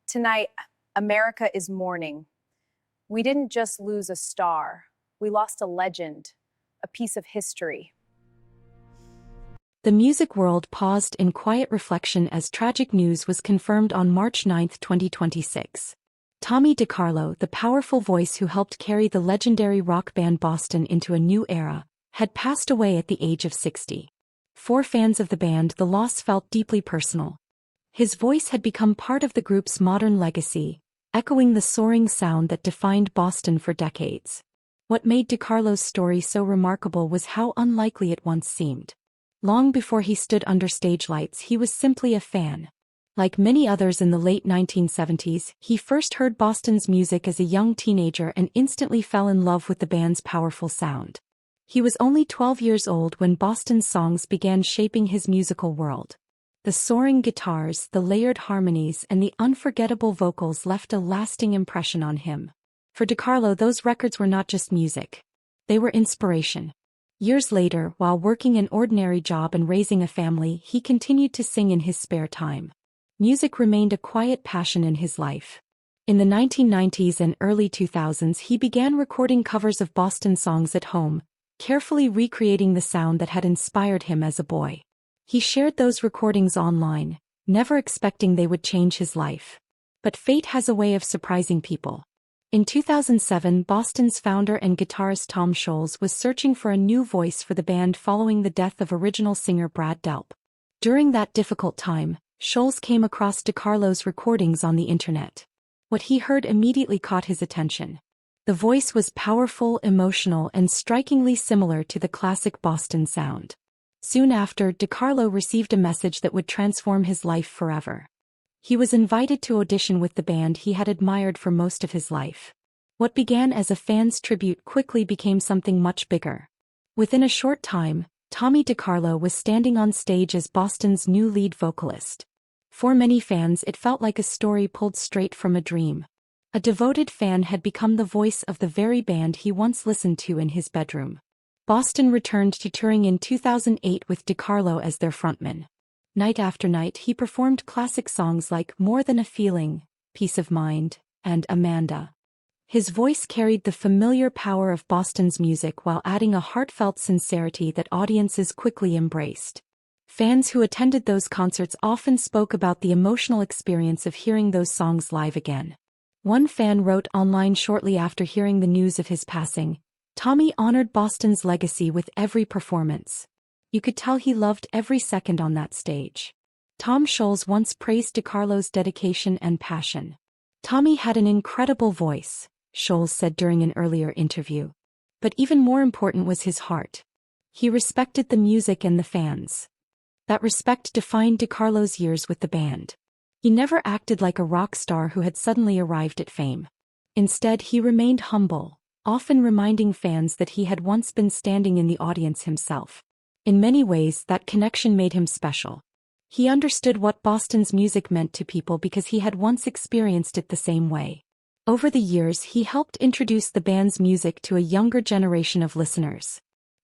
Tonight, America is mourning. We didn't just lose a star, we lost a legend, a piece of history. The music world paused in quiet reflection as tragic news was confirmed on March 9, 2026. Tommy DeCarlo, the powerful voice who helped carry the legendary rock band Boston into a new era, had passed away at the age of 60. For fans of the band, the loss felt deeply personal. His voice had become part of the group's modern legacy, echoing the soaring sound that defined Boston for decades. What made DeCarlo's story so remarkable was how unlikely it once seemed. Long before he stood under stage lights, he was simply a fan. Like many others in the late 1970s, he first heard Boston's music as a young teenager and instantly fell in love with the band's powerful sound. He was only 12 years old when Boston's songs began shaping his musical world. The soaring guitars, the layered harmonies, and the unforgettable vocals left a lasting impression on him. For DeCarlo, those records were not just music. They were inspiration. Years later, while working an ordinary job and raising a family, he continued to sing in his spare time. Music remained a quiet passion in his life. In the 1990s and early 2000s, he began recording covers of Boston songs at home, carefully recreating the sound that had inspired him as a boy. He shared those recordings online, never expecting they would change his life. But fate has a way of surprising people. In 2007, Boston's founder and guitarist Tom Scholz was searching for a new voice for the band following the death of original singer Brad Delp. During that difficult time, Scholz came across DeCarlo's recordings on the internet. What he heard immediately caught his attention. The voice was powerful, emotional, and strikingly similar to the classic Boston sound. Soon after, DeCarlo received a message that would transform his life forever. He was invited to audition with the band he had admired for most of his life. What began as a fan's tribute quickly became something much bigger. Within a short time, Tommy DeCarlo was standing on stage as Boston's new lead vocalist. For many fans, it felt like a story pulled straight from a dream. A devoted fan had become the voice of the very band he once listened to in his bedroom. Boston returned to touring in 2008 with DeCarlo as their frontman. Night after night, he performed classic songs like More Than a Feeling, Peace of Mind, and Amanda. His voice carried the familiar power of Boston's music while adding a heartfelt sincerity that audiences quickly embraced. Fans who attended those concerts often spoke about the emotional experience of hearing those songs live again. One fan wrote online shortly after hearing the news of his passing, "Tommy honored Boston's legacy with every performance. You could tell he loved every second on that stage." Tom Scholz once praised DeCarlo's dedication and passion. "Tommy had an incredible voice," Scholz said during an earlier interview. "But even more important was his heart. He respected the music and the fans." That respect defined DeCarlo's years with the band. He never acted like a rock star who had suddenly arrived at fame. Instead, he remained humble, often reminding fans that he had once been standing in the audience himself. In many ways, that connection made him special. He understood what Boston's music meant to people because he had once experienced it the same way. Over the years, he helped introduce the band's music to a younger generation of listeners.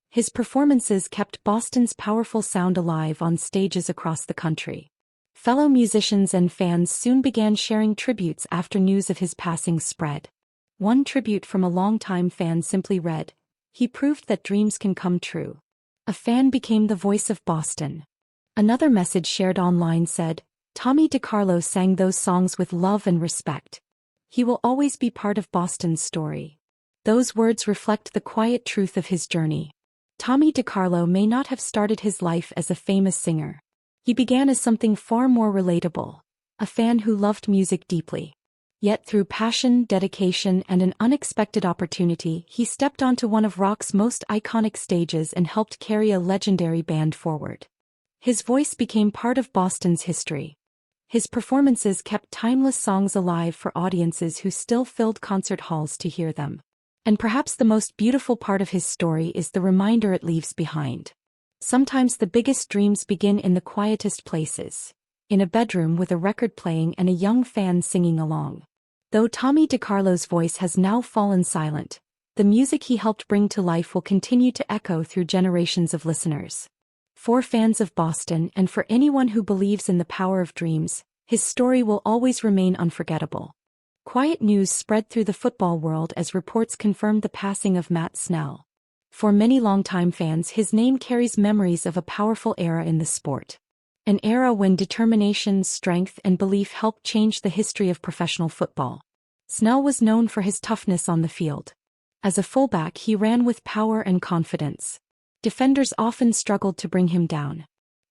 His performances kept Boston's powerful sound alive on stages across the country. Fellow musicians and fans soon began sharing tributes after news of his passing spread. One tribute from a longtime fan simply read, "He proved that dreams can come true." A fan became the voice of Boston. Another message shared online said, "Tommy DeCarlo sang those songs with love and respect. He will always be part of Boston's story." Those words reflect the quiet truth of his journey. Tommy DeCarlo may not have started his life as a famous singer. He began as something far more relatable, a fan who loved music deeply. Yet through passion, dedication, and an unexpected opportunity, he stepped onto one of rock's most iconic stages and helped carry a legendary band forward. His voice became part of Boston's history. His performances kept timeless songs alive for audiences who still filled concert halls to hear them. And perhaps the most beautiful part of his story is the reminder it leaves behind. Sometimes the biggest dreams begin in the quietest places, in a bedroom with a record playing and a young fan singing along. Though Tommy DeCarlo's voice has now fallen silent, the music he helped bring to life will continue to echo through generations of listeners. For fans of Boston and for anyone who believes in the power of dreams, His story will always remain unforgettable. Quiet news spread through the football world as reports confirmed the passing of Matt Snell. For many longtime fans, his name carries memories of a powerful era in the sport. An era when determination, strength, and belief helped change the history of professional football. Snell was known for his toughness on the field. As a fullback, he ran with power and confidence. Defenders often struggled to bring him down.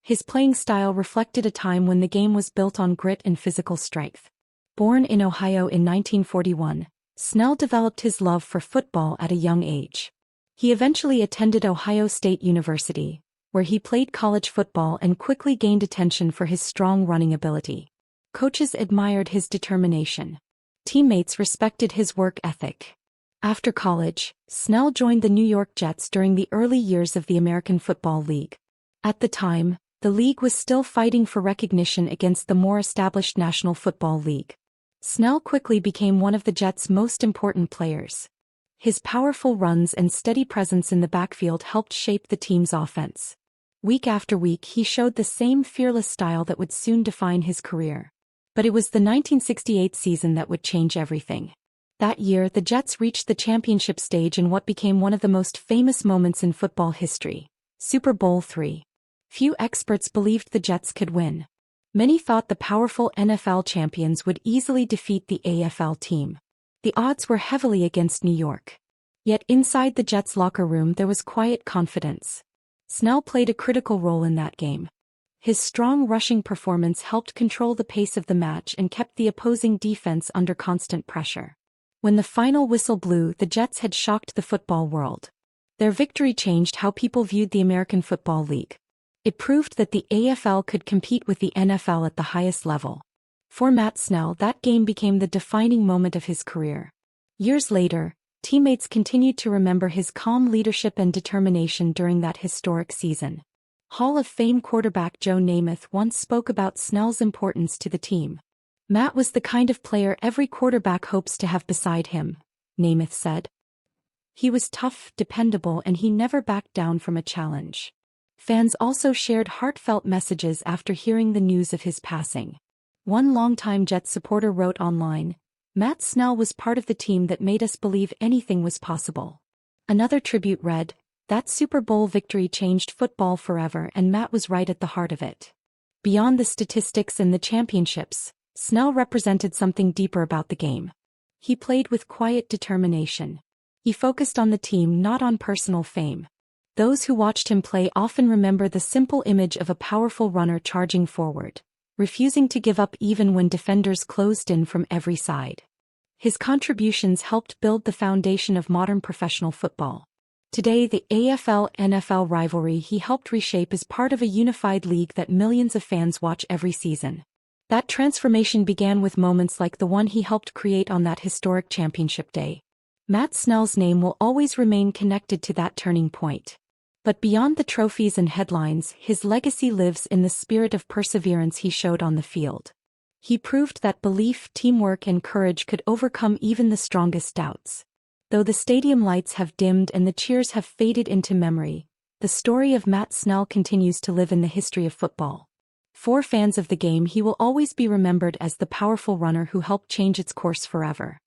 His playing style reflected a time when the game was built on grit and physical strength. Born in Ohio in 1941, Snell developed his love for football at a young age. He eventually attended Ohio State University, where he played college football and quickly gained attention for his strong running ability. Coaches admired his determination. Teammates respected his work ethic. After college, Snell joined the New York Jets during the early years of the American Football League. At the time, the league was still fighting for recognition against the more established National Football League. Snell quickly became one of the Jets' most important players. His powerful runs and steady presence in the backfield helped shape the team's offense. Week after week, he showed the same fearless style that would soon define his career. But it was the 1968 season that would change everything. That year, the Jets reached the championship stage in what became one of the most famous moments in football history, Super Bowl III. Few experts believed the Jets could win. Many thought the powerful NFL champions would easily defeat the AFL team. The odds were heavily against New York. Yet inside the Jets' locker room there was quiet confidence. Snell played a critical role in that game. His strong rushing performance helped control the pace of the match and kept the opposing defense under constant pressure. When the final whistle blew, the Jets had shocked the football world. Their victory changed how people viewed the American Football League. It proved that the AFL could compete with the NFL at the highest level. For Matt Snell, that game became the defining moment of his career. Years later, teammates continued to remember his calm leadership and determination during that historic season. Hall of Fame quarterback Joe Namath once spoke about Snell's importance to the team. "Matt was the kind of player every quarterback hopes to have beside him," Namath said. "He was tough, dependable, and he never backed down from a challenge." Fans also shared heartfelt messages after hearing the news of his passing. One longtime Jets supporter wrote online, "Matt Snell was part of the team that made us believe anything was possible." Another tribute read, "That Super Bowl victory changed football forever, and Matt was right at the heart of it." Beyond the statistics and the championships, Snell represented something deeper about the game. He played with quiet determination. He focused on the team, not on personal fame. Those who watched him play often remember the simple image of a powerful runner charging forward, refusing to give up even when defenders closed in from every side. His contributions helped build the foundation of modern professional football. Today, the AFL-NFL rivalry he helped reshape is part of a unified league that millions of fans watch every season. That transformation began with moments like the one he helped create on that historic championship day. Matt Snell's name will always remain connected to that turning point. But beyond the trophies and headlines, his legacy lives in the spirit of perseverance he showed on the field. He proved that belief, teamwork, and courage could overcome even the strongest doubts. Though the stadium lights have dimmed and the cheers have faded into memory, the story of Matt Snell continues to live in the history of football. For fans of the game, he will always be remembered as the powerful runner who helped change its course forever.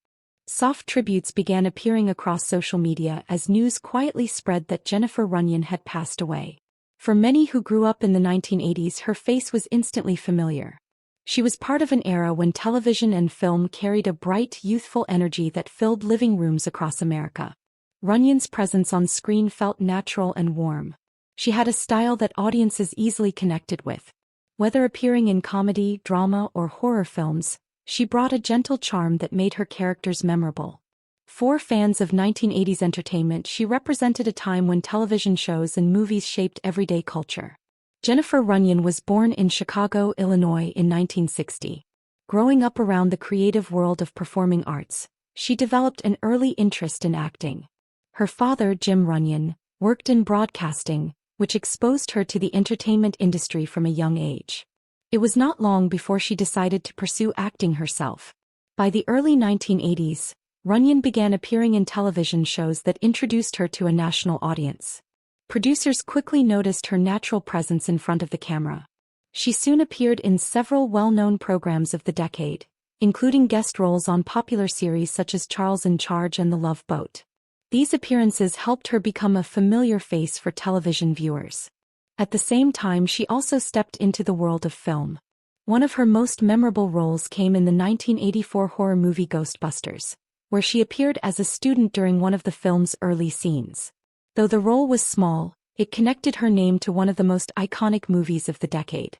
Soft tributes began appearing across social media as news quietly spread that Jennifer Runyon had passed away. For many who grew up in the 1980s, her face was instantly familiar. She was part of an era when television and film carried a bright, youthful energy that filled living rooms across America. Runyon's presence on screen felt natural and warm. She had a style that audiences easily connected with. Whether appearing in comedy, drama, or horror films, she brought a gentle charm that made her characters memorable. For fans of 1980s entertainment, she represented a time when television shows and movies shaped everyday culture. Jennifer Runyon was born in Chicago, Illinois in 1960. Growing up around the creative world of performing arts, she developed an early interest in acting. Her father, Jim Runyon, worked in broadcasting, which exposed her to the entertainment industry from a young age. It was not long before she decided to pursue acting herself. By the early 1980s, Runyon began appearing in television shows that introduced her to a national audience. Producers quickly noticed her natural presence in front of the camera. She soon appeared in several well-known programs of the decade, including guest roles on popular series such as Charles in Charge and The Love Boat. These appearances helped her become a familiar face for television viewers. At the same time, she also stepped into the world of film. One of her most memorable roles came in the 1984 horror movie Ghostbusters, where she appeared as a student during one of the film's early scenes. Though the role was small, it connected her name to one of the most iconic movies of the decade.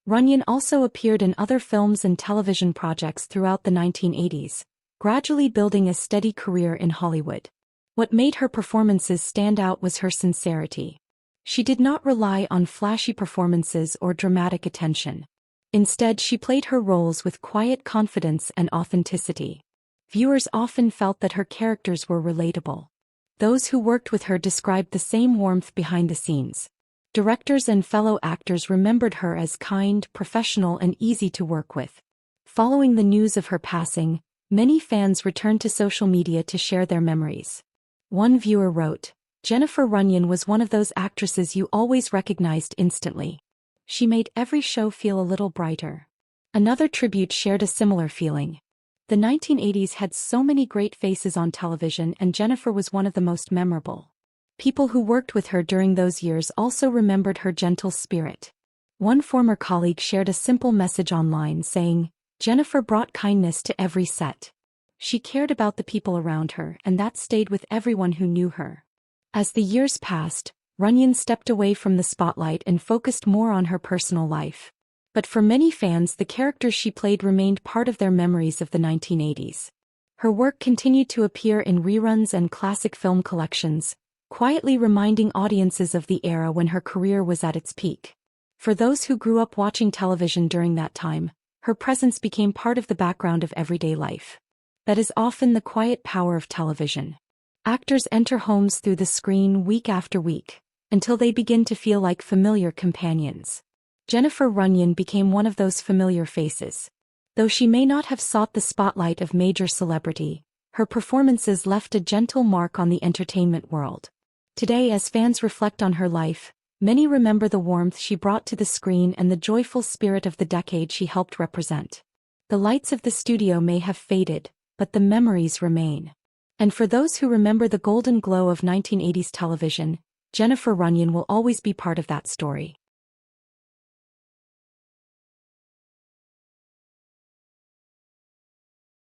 Runyon also appeared in other films and television projects throughout the 1980s, gradually building a steady career in Hollywood. What made her performances stand out was her sincerity. She did not rely on flashy performances or dramatic attention. Instead, she played her roles with quiet confidence and authenticity. Viewers often felt that her characters were relatable. Those who worked with her described the same warmth behind the scenes. Directors and fellow actors remembered her as kind, professional, and easy to work with. Following the news of her passing, many fans returned to social media to share their memories. One viewer wrote, "Jennifer Runyon was one of those actresses you always recognized instantly. She made every show feel a little brighter." Another tribute shared a similar feeling. The 1980s had so many great faces on television, and Jennifer was one of the most memorable. People who worked with her during those years also remembered her gentle spirit. One former colleague shared a simple message online saying, "Jennifer brought kindness to every set. She cared about the people around her, and that stayed with everyone who knew her." As the years passed, Runyon stepped away from the spotlight and focused more on her personal life. But for many fans, the characters she played remained part of their memories of the 1980s. Her work continued to appear in reruns and classic film collections, quietly reminding audiences of the era when her career was at its peak. For those who grew up watching television during that time, her presence became part of the background of everyday life. That is often the quiet power of television. Actors enter homes through the screen week after week, until they begin to feel like familiar companions. Jennifer Runyon became one of those familiar faces. Though she may not have sought the spotlight of major celebrity, her performances left a gentle mark on the entertainment world. Today, as fans reflect on her life, many remember the warmth she brought to the screen and the joyful spirit of the decade she helped represent. The lights of the studio may have faded, but the memories remain. And for those who remember the golden glow of 1980s television, Jennifer Runyon will always be part of that story.